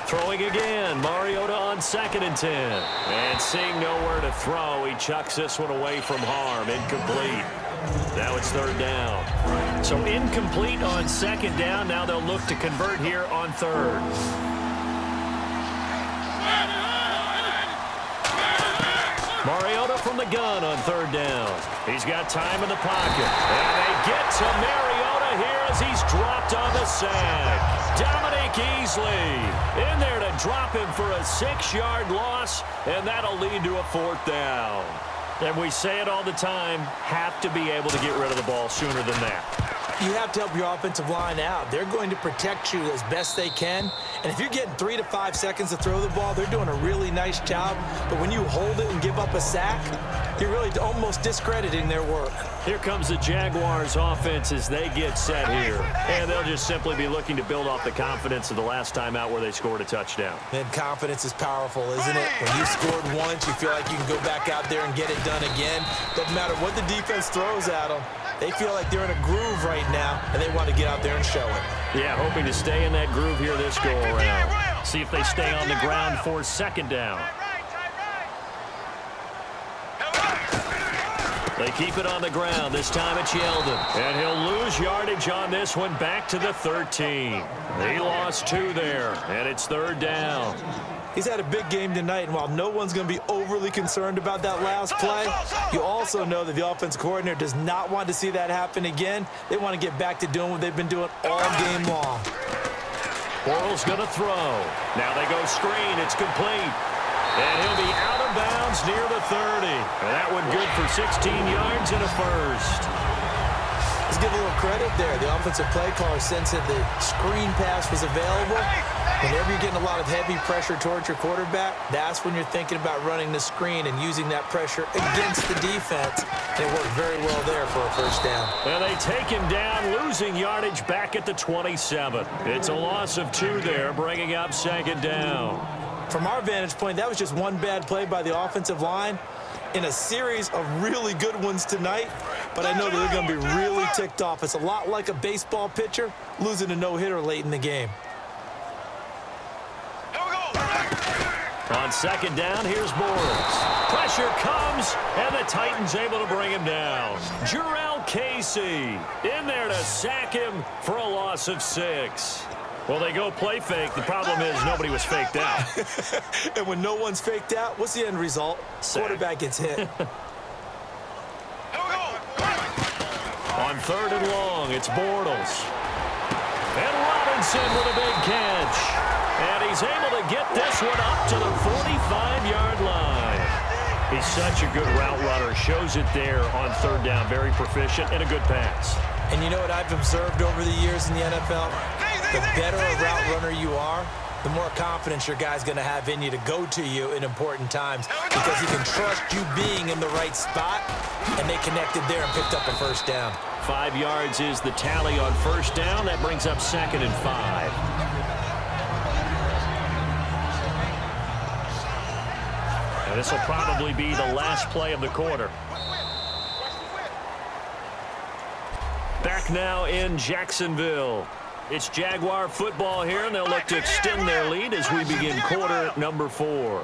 Throwing again, Mariota on 2nd and 10. And seeing nowhere to throw, he chucks this one away from harm, incomplete. Now it's 3rd down. So incomplete on 2nd down. Now they'll look to convert here on 3rd. Mariota from the gun on 3rd down. He's got time in the pocket. And they get to Mariota here as he's dropped on the sack. Dominique Easley in there to drop him for a 6-yard loss, and that'll lead to a 4th down. And we say it all the time, have to be able to get rid of the ball sooner than that. You have to help your offensive line out. They're going to protect you as best they can. And if you're getting 3 to 5 seconds to throw the ball, they're doing a really nice job. But when you hold it and give up a sack, you're really almost discrediting their work. Here comes the Jaguars offense as they get set here. And they'll just simply be looking to build off the confidence of the last time out where they scored a touchdown. And confidence is powerful, isn't it? When you scored once, you feel like you can go back out there and get it done again. Doesn't matter what the defense throws at them. They feel like they're in a groove right now, and they want to get out there and show it. Yeah, hoping to stay in that groove here this go-around. See if they stay on the ground for 2nd down. They keep it on the ground. This time it's Yeldon. And he'll lose yardage on this one back to the 13. He lost 2 there, and it's 3rd down. He's had a big game tonight, and while no one's going to be overly concerned about that last play, you also know that the offensive coordinator does not want to see that happen again. They want to get back to doing what they've been doing all game long. Bortles going to throw. Now they go screen. It's complete. And he'll be out of bounds near the 30. And that one good for 16 yards and a 1st. Let's give a little credit there. The offensive play caller sensed that the screen pass was available. Whenever you're getting a lot of heavy pressure towards your quarterback, that's when you're thinking about running the screen and using that pressure against the defense. And it worked very well there for a 1st down. And they take him down, losing yardage back at the 27. It's a loss of 2 there, bringing up 2nd down. From our vantage point, that was just one bad play by the offensive line. in a series of really good ones tonight, but I know that they're going to be really ticked off. It's a lot like a baseball pitcher losing a no-hitter late in the game. On second down, here's Bortles. Pressure comes, and the Titans able to bring him down. Jurrell Casey in there to sack him for a loss of 6. Well, they go play fake. The problem is nobody was faked out. And when no one's faked out, what's the end result? Sack. Quarterback gets hit. On third and long, it's Bortles. And Robinson with a big catch. And he's able to get this one up to the 45-yard line. He's such a good route runner. Shows it there on third down. Very proficient and a good pass. And you know what I've observed over the years in the NFL? The better a route runner you are, the more confidence your guy's going to have in you to go to you in important times because he can trust you being in the right spot, and they connected there and picked up a first down. 5 yards is the tally on first down. That brings up 2nd and 5. And this will probably be the last play of the quarter. Back now in Jacksonville. It's Jaguar football here, and they'll look to extend their lead as we begin quarter number 4.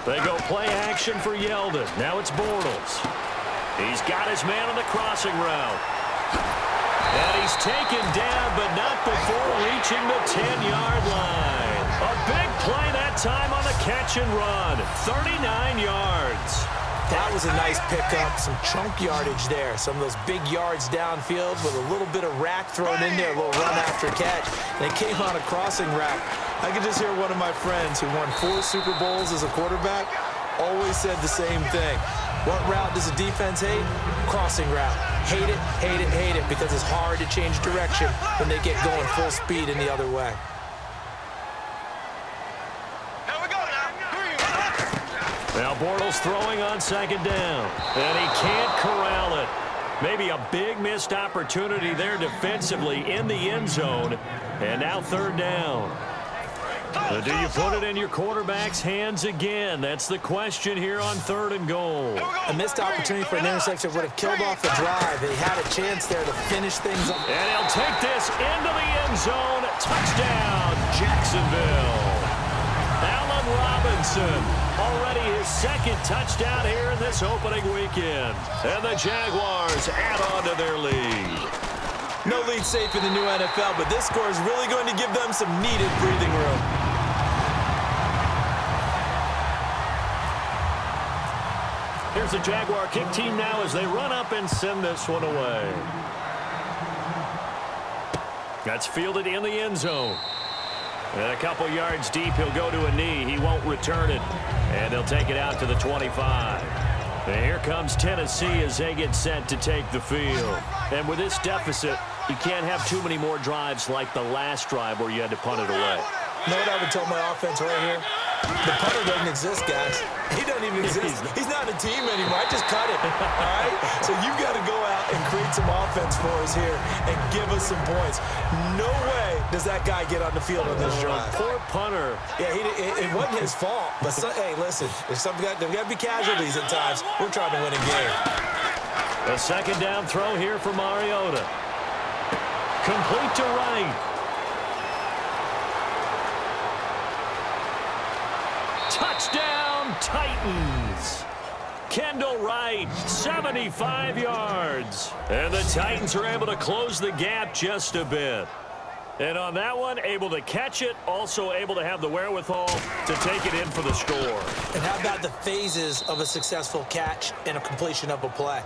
They go play action for Yeldon. Now it's Bortles. He's got his man on the crossing route. And he's taken down, but not before reaching the 10-yard line. A big play that time on the catch and run. 39 yards. That was a nice pickup, some chunk yardage there. Some of those big yards downfield with a little bit of rack thrown in there, a little run after catch. And it came on a crossing route. I could just hear one of my friends who won 4 Super Bowls as a quarterback always said the same thing. What route does a defense hate? Crossing route. Hate it, hate it, hate it, because it's hard to change direction when they get going full speed in the other way. Now Bortles throwing on second down, and he can't corral it. Maybe a big missed opportunity there defensively in the end zone, and now third down. Do you put it in your quarterback's hands again? That's the question here on third and goal. A missed opportunity for an interception would have killed off the drive. They had a chance there to finish things up. And he'll take this into the end zone. Touchdown, Jacksonville. Allen Robinson, already his 2nd touchdown here in this opening weekend. And the Jaguars add on to their lead. No lead safe in the new NFL, but this score is really going to give them some needed breathing room. Here's the Jaguar kick team now as they run up and send this one away. That's fielded in the end zone. And a couple yards deep, he'll go to a knee. He won't return it. And they'll take it out to the 25. And here comes Tennessee as they get set to take the field. And with this deficit, you can't have too many more drives like the last drive where you had to punt it away. You know what I would tell my offense right here? The punter doesn't exist, guys. He doesn't even exist. He's not a team anymore. I just cut him, all right? So you've got to go out and create some offense for us here and give us some points. No way does that guy get on the field on this drive. Poor punter. Yeah, it wasn't his fault. But, hey, listen, there's got to be casualties at times. We're trying to win a game. A second down throw here for Mariota. Complete to Wright. Touchdown, Titans. Kendall Wright, 75 yards. And the Titans are able to close the gap just a bit. And on that one, able to catch it, also able to have the wherewithal to take it in for the score. And how about the phases of a successful catch and a completion of a play?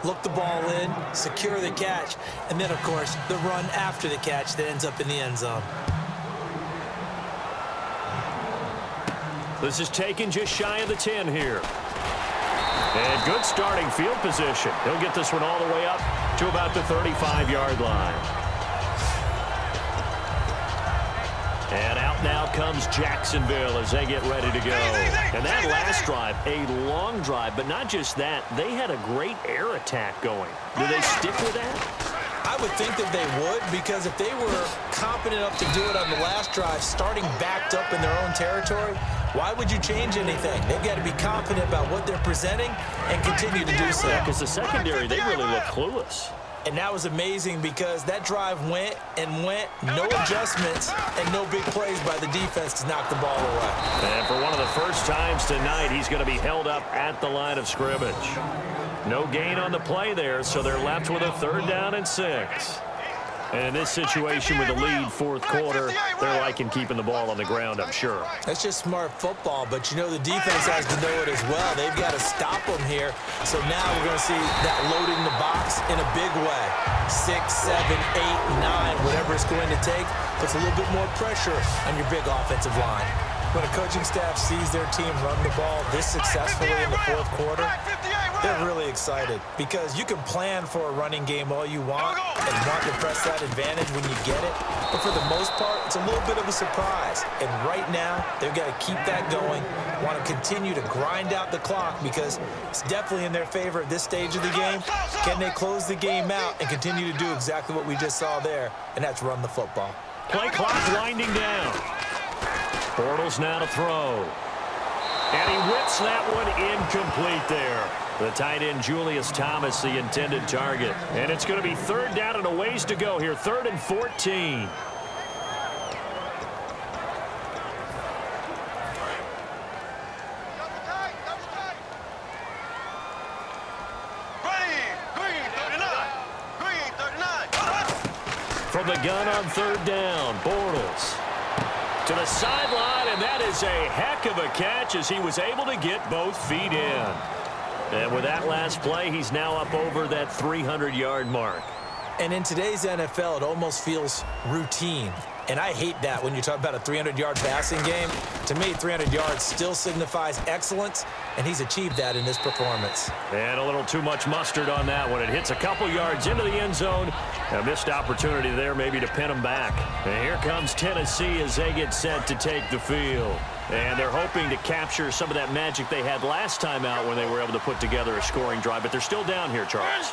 Look the ball in, secure the catch, and then, of course, the run after the catch that ends up in the end zone. This is taken just shy of the 10 here. And good starting field position. He'll get this one all the way up to about the 35-yard line. And out now comes Jacksonville as they get ready to go. And that last drive, a long drive, but not just that. They had a great air attack going. Do they stick with that? I would think that they would, because if they were confident enough to do it on the last drive, starting backed up in their own territory, Why would you change anything? They've got to be confident about what they're presenting and continue to do so. Yeah, because the secondary, they really look clueless. And that was amazing because that drive went and went, no adjustments, and no big plays by the defense to knock the ball away. And for one of the first times tonight, he's going to be held up at the line of scrimmage. No gain on the play there, so they're left with a 3rd down and 6. And in this situation with the lead, fourth quarter, they're liking keeping the ball on the ground, I'm sure. That's just smart football, but you know the defense has to know it as well. They've got to stop them here. So now we're going to see that loading the box in a big way. 6, 7, 8, 9, whatever it's going to take, puts a little bit more pressure on your big offensive line. When a coaching staff sees their team run the ball this successfully in the fourth quarter, they're really excited because you can plan for a running game all you want and want to press that advantage when you get it. But for the most part, it's a little bit of a surprise. And right now, they've got to keep that going, want to continue to grind out the clock because it's definitely in their favor at this stage of the game. Can they close the game out and continue to do exactly what we just saw there, and that's run the football. Play clock winding down. Bortles now to throw. And he whips that one incomplete there. The tight end, Julius Thomas, the intended target. And it's going to be 3rd down and a ways to go here. 3rd and 14. From the gun on 3rd down, Bortles to the sideline, and that is a heck of a catch as he was able to get both feet in. And with that last play, he's now up over that 300-yard mark. And in today's NFL, it almost feels routine. And I hate that when you talk about a 300-yard passing game. To me, 300 yards still signifies excellence, and he's achieved that in this performance. And a little too much mustard on that one. It hits a couple yards into the end zone. A missed opportunity there maybe to pin him back. And here comes Tennessee as they get set to take the field. And they're hoping to capture some of that magic they had last time out when they were able to put together a scoring drive. But they're still down here, Charles.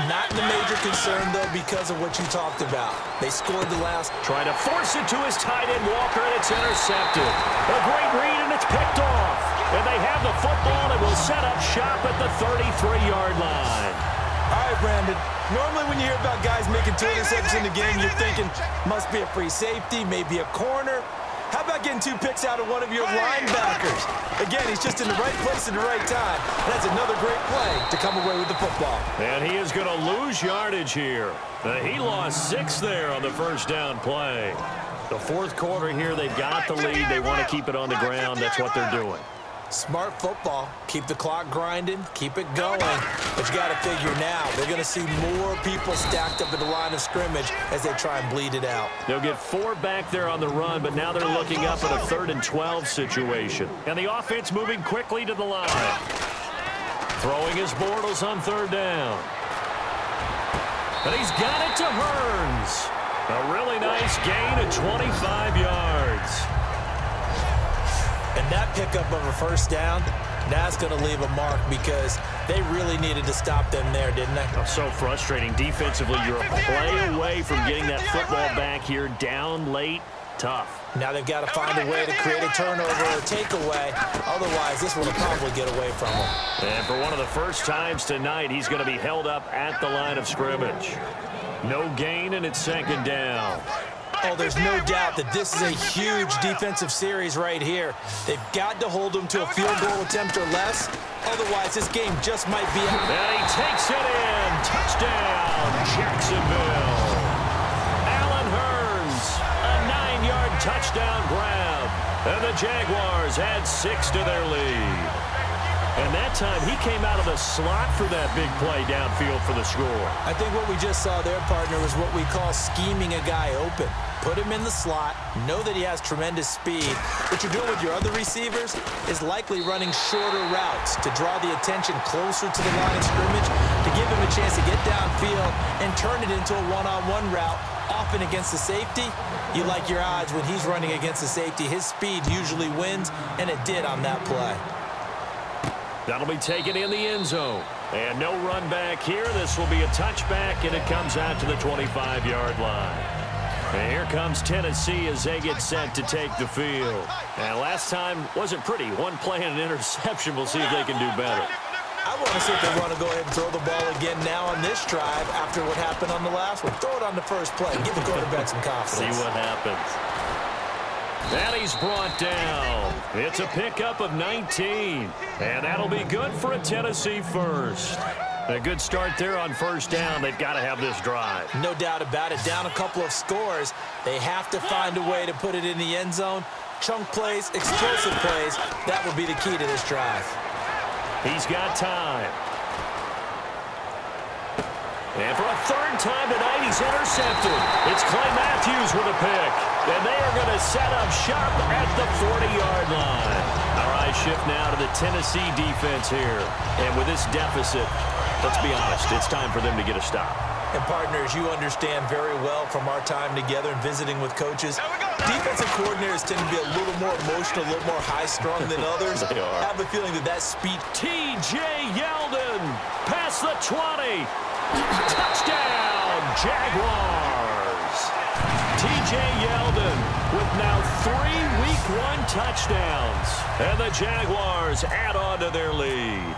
Not the major concern, though, because of what you talked about. They scored the last. Trying to force it to his tight end, Walker, and it's intercepted. A great read, and it's picked off. And they have the football and will set up shop at the 33-yard line. All right, Brandon. Normally when you hear about guys making 2 interceptions in the game, you're thinking must be a free safety, maybe a corner. How about getting 2 picks out of one of your linebackers? Again, he's just in the right place at the right time. That's another great play to come away with the football. And he is going to lose yardage here. He lost 6 there on the first down play. The fourth quarter here, they've got the lead. They want to keep it on the ground. That's what they're doing. Smart football. Keep the clock grinding. Keep it going. But you got to figure now, they're going to see more people stacked up at the line of scrimmage as they try and bleed it out. They'll get 4 back there on the run, but now they're looking up at a 3rd and 12 situation. And the offense moving quickly to the line. Throwing his Bortles on 3rd down. And he's got it to Hearns. A really nice gain of 25 yards. And that pickup of a first down, that's going to leave a mark because they really needed to stop them there, didn't they? Oh, so frustrating. Defensively, you're a play away from getting that football back here. Down late, tough. Now they've got to find a way to create a turnover or takeaway. Otherwise, this will probably get away from them. And for one of the first times tonight, he's going to be held up at the line of scrimmage. No gain, and it's 2nd down. Oh, there's no doubt that this is a huge defensive series right here. They've got to hold them to a field goal attempt or less. Otherwise, this game just might be out. And he takes it in. Touchdown, Jacksonville. Allen Hearns, a 9-yard touchdown grab. And the Jaguars add 6 to their lead. And that time, he came out of the slot for that big play downfield for the score. I think what we just saw there, partner, was what we call scheming a guy open. Put him in the slot, know that he has tremendous speed. What you're doing with your other receivers is likely running shorter routes to draw the attention closer to the line of scrimmage, to give him a chance to get downfield and turn it into a one-on-one route, often against the safety. You like your odds when he's running against the safety. His speed usually wins, and it did on that play. That'll be taken in the end zone. And no run back here. This will be a touchback, and it comes out to the 25-yard line. And here comes Tennessee as they get set to take the field. And last time wasn't pretty. One play and an interception. We'll see if they can do better. I want to see if they want to go ahead and throw the ball again now on this drive after what happened on the last one. Throw it on the first play. Give the quarterback some confidence. See what happens. And he's brought down. It's a pickup of 19. And that'll be good for a Tennessee first. A good start there on first down. They've got to have this drive. No doubt about it. Down a couple of scores. They have to find a way to put it in the end zone. Chunk plays, explosive plays. That will be the key to this drive. He's got time. And for a third time tonight, he's intercepted. It's Clay Matthews with a pick. And they are going to set up shop at the 40-yard line. All right, shift now to the Tennessee defense here. And with this deficit, let's be honest, it's time for them to get a stop. And partners, you understand very well from our time together and visiting with coaches, defensive coordinators tend to be a little more emotional, a little more high-strung than others. They are. I have a feeling that speed. T.J. Yeldon past the 20. Touchdown, Jaguars. T.J. Yeldon with now 3 Week 1 touchdowns. And the Jaguars add on to their lead.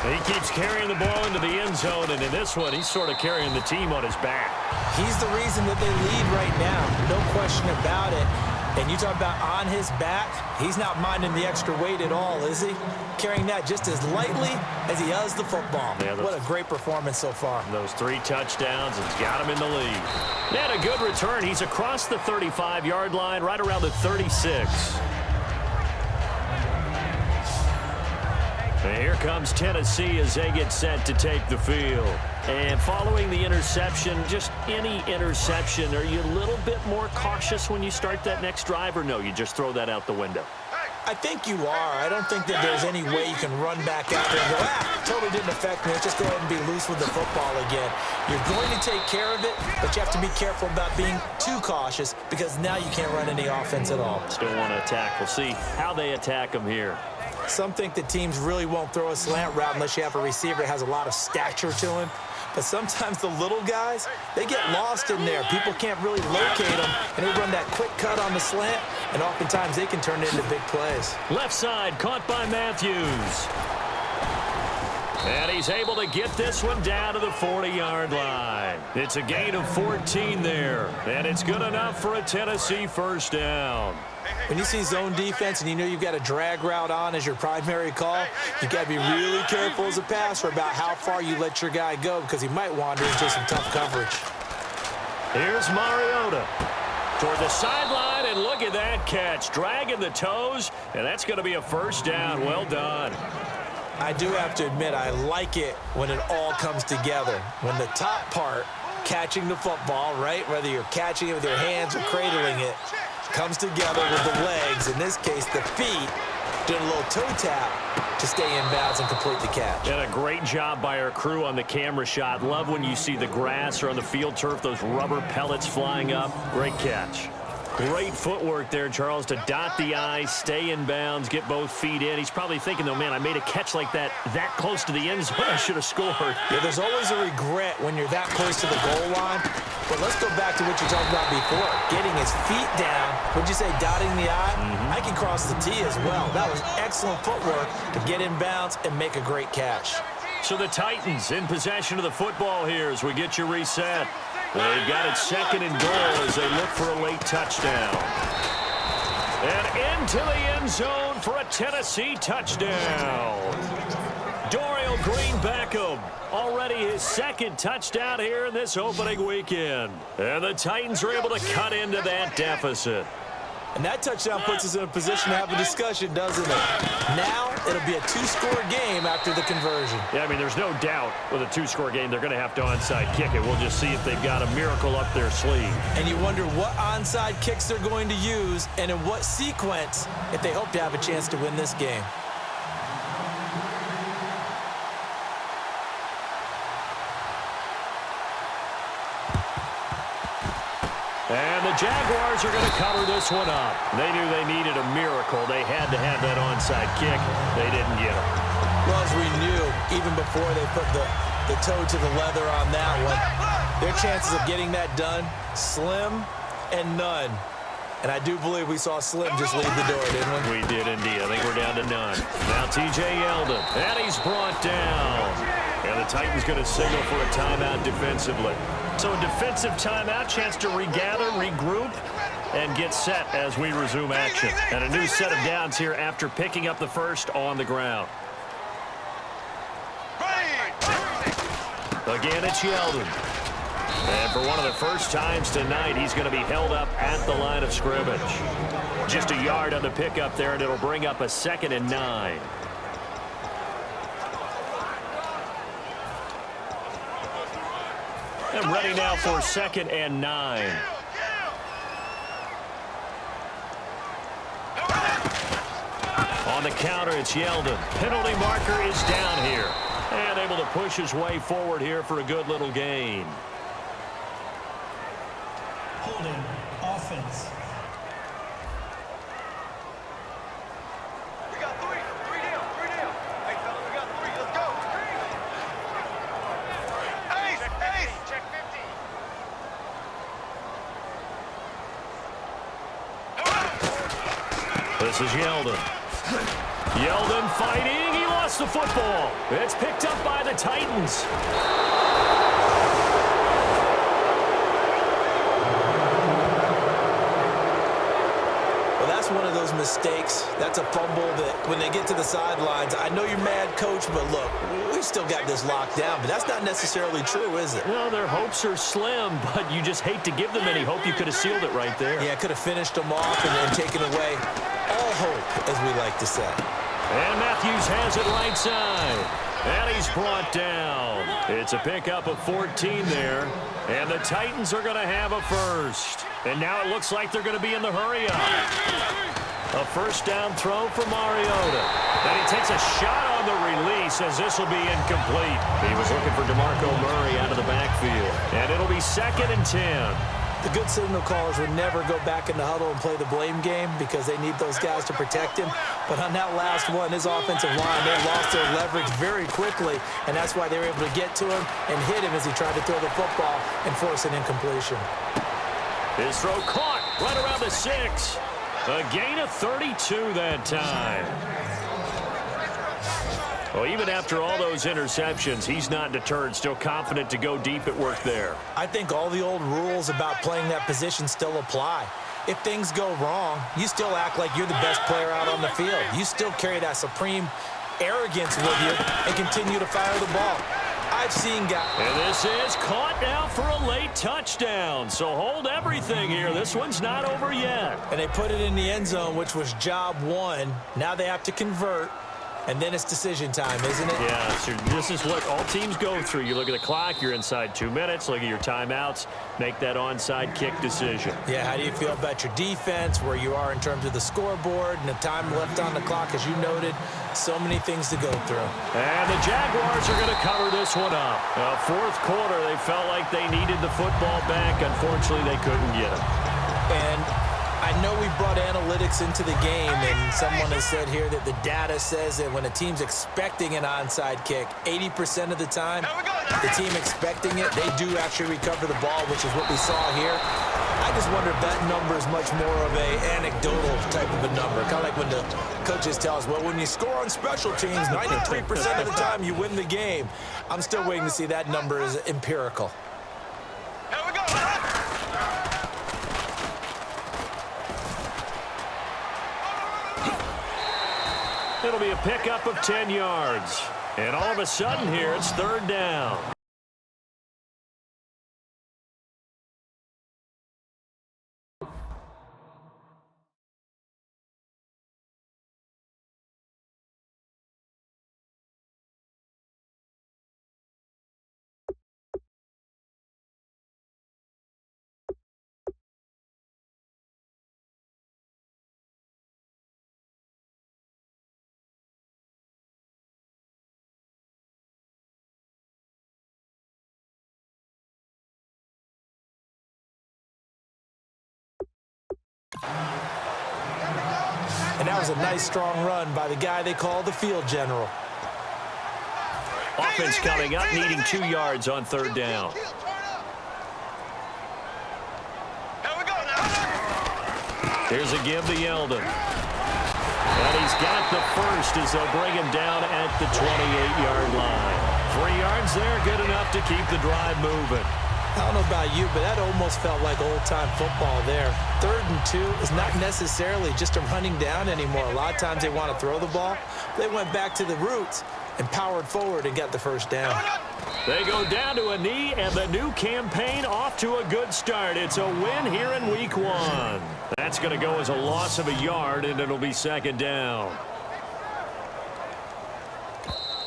He keeps carrying the ball into the end zone, and in this one, he's sort of carrying the team on his back. He's the reason that they lead right now. No question about it. And you talk about on his back, he's not minding the extra weight at all, is he? Carrying that just as lightly as he does the football. Yeah, what a great performance so far. Those 3 touchdowns has got him in the lead. And a good return. He's across the 35-yard line, right around the 36. And here comes Tennessee as they get set to take the field. And following the interception, just any interception, are you a little bit more cautious when you start that next drive, or no, you just throw that out the window? I think you are. I don't think that there's any way you can run back out there and go, totally didn't affect me. Let's just go ahead and be loose with the football again. You're going to take care of it, but you have to be careful about being too cautious because now you can't run any offense at all. Still want to attack. We'll see how they attack them here. Some think that teams really won't throw a slant route unless you have a receiver that has a lot of stature to him. But sometimes the little guys, they get lost in there. People can't really locate them, and they run that quick cut on the slant, and oftentimes they can turn it into big plays. Left side, caught by Matthews. And he's able to get this one down to the 40-yard line. It's a gain of 14 there, and it's good enough for a Tennessee first down. When you see zone defense and you know you've got a drag route on as your primary call, you've got to be really careful as a passer about how far you let your guy go because he might wander into some tough coverage. Here's Mariota toward the sideline, and look at that catch. Dragging the toes, and that's going to be a first down. Well done. I do have to admit, I like it when it all comes together. When the top part, catching the football, right, whether you're catching it with your hands or cradling it, comes together with the legs, in this case the feet, doing a little toe tap to stay in bounds and complete the catch. And a great job by our crew on the camera shot. Love when you see the grass or on the field turf, those rubber pellets flying up. Great catch. Great footwork there, Charles, to dot the I, stay in bounds, get both feet in. He's probably thinking, though, man, I made a catch like that close to the end zone. I should have scored. Yeah, there's always a regret when you're that close to the goal line. But let's go back to what you talked about before. Getting his feet down. Would you say dotting the I? I can cross the T as well. That was excellent footwork to get in bounds and make a great catch. So the Titans in possession of the football here as we get you reset. They've got it second and goal as they look for a late touchdown. And into the end zone for a Tennessee touchdown. Dorial Green-Beckham, already his second touchdown here in this opening weekend. And the Titans are able to cut into that deficit. And that touchdown puts us in a position to have a discussion, doesn't it? Now, it'll be a 2-score game after the conversion. Yeah, I mean, there's no doubt with a 2-score game, they're going to have to onside kick it. We'll just see if they've got a miracle up their sleeve. And you wonder what onside kicks they're going to use and in what sequence if they hope to have a chance to win this game. And the Jaguars are going to cover this one up. They knew they needed a miracle. They had to have that onside kick. They didn't get it. Well, as we knew, even before they put the toe to the leather on that one, their chances of getting that done, slim and none. And I do believe we saw Slim just leave the door, didn't we? We did indeed. I think we're down to none. Now T.J. Yeldon, and he's brought down. And the Titans going to signal for a timeout defensively. So a defensive timeout, chance to regather, regroup, and get set as we resume action. And a new set of downs here after picking up the first on the ground. Again, it's Yeldon. And for one of the first times tonight, he's going to be held up at the line of scrimmage. Just a yard on the pickup there, and it'll bring up a 2nd and 9. And ready now for 2nd and 9. On the counter, it's Yeldon. Penalty marker is down here. And able to push his way forward here for a good little gain. Holding. Offense. We got three. Three down. Hey, fellas, we got 3. Let's go. Ace. Check 50. This is Yeldon. Yeldon fighting. He lost the football. It's picked up by the Titans. Well, that's one of those mistakes. That's a fumble that when they get to the sidelines, I know you're mad, Coach, but look, we've still got this locked down. But that's not necessarily true, is it? Well, their hopes are slim, but you just hate to give them any hope. You could have sealed it right there. Yeah, could have finished them off and then taken away all hope, as we like to say. And Matthews has it right side. And he's brought down. It's a pickup of 14 there. And the Titans are going to have a first. And now it looks like they're going to be in the hurry-up. A first down throw for Mariota. And he takes a shot on the release as this will be incomplete. He was looking for DeMarco Murray out of the backfield. And it'll be 2nd and 10. The good signal callers would never go back in the huddle and play the blame game because they need those guys to protect him. But on that last one, his offensive line, they lost their leverage very quickly, and that's why they were able to get to him and hit him as he tried to throw the football and force an incompletion. His throw caught right around the 6. A gain of 32 that time. Well, even after all those interceptions, he's not deterred, still confident to go deep at work there. I think all the old rules about playing that position still apply. If things go wrong, you still act like you're the best player out on the field. You still carry that supreme arrogance with you and continue to fire the ball. I've seen guys. And this is caught now for a late touchdown. So hold everything here. This one's not over yet. And they put it in the end zone, which was job one. Now they have to convert. And then it's decision time, isn't it? Yeah, so this is what all teams go through. You look at the clock, you're inside 2 minutes, look at your timeouts, make that onside kick decision. Yeah, how do you feel about your defense, where you are in terms of the scoreboard and the time left on the clock, as you noted, so many things to go through. And the Jaguars are going to cover this one up. Fourth quarter, they felt like they needed the football back. Unfortunately, they couldn't get it. And I know we brought analytics into the game, and someone has said here that the data says that when a team's expecting an onside kick, 80% of the time, the team expecting it, they do actually recover the ball, which is what we saw here. I just wonder if that number is much more of a anecdotal type of a number. Kind of like when the coaches tell us, well, when you score on special teams, 93% of the time you win the game. I'm still waiting to see that number is empirical. Here we go. It'll be a pickup of 10 yards. And all of a sudden here, it's 3rd down. And that was a nice, strong run by the guy they call the field general. Offense coming up, needing 2 yards on 3rd down. Here we go now. Here's a give to Yeldon. And he's got the first as they'll bring him down at the 28-yard line. 3 yards there, good enough to keep the drive moving. I don't know about you, but that almost felt like old-time football there. 3rd and 2 is not necessarily just a running down anymore. A lot of times they want to throw the ball. They went back to the roots and powered forward and got the first down. They go down to a knee, and the new campaign off to a good start. It's a win here in Week 1. That's going to go as a loss of a yard, and it'll be 2nd down.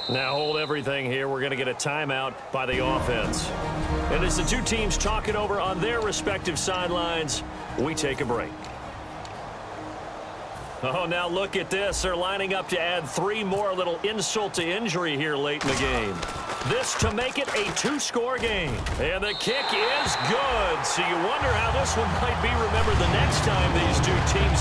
Now hold everything here. We're going to get a timeout by the offense. And as the two teams talk it over on their respective sidelines, we take a break. Oh, now look at this. They're lining up to add 3 more, a little insult to injury here late in the game. This to make it a 2-score game. And the kick is good. So you wonder how this one might be remembered the next time these two teams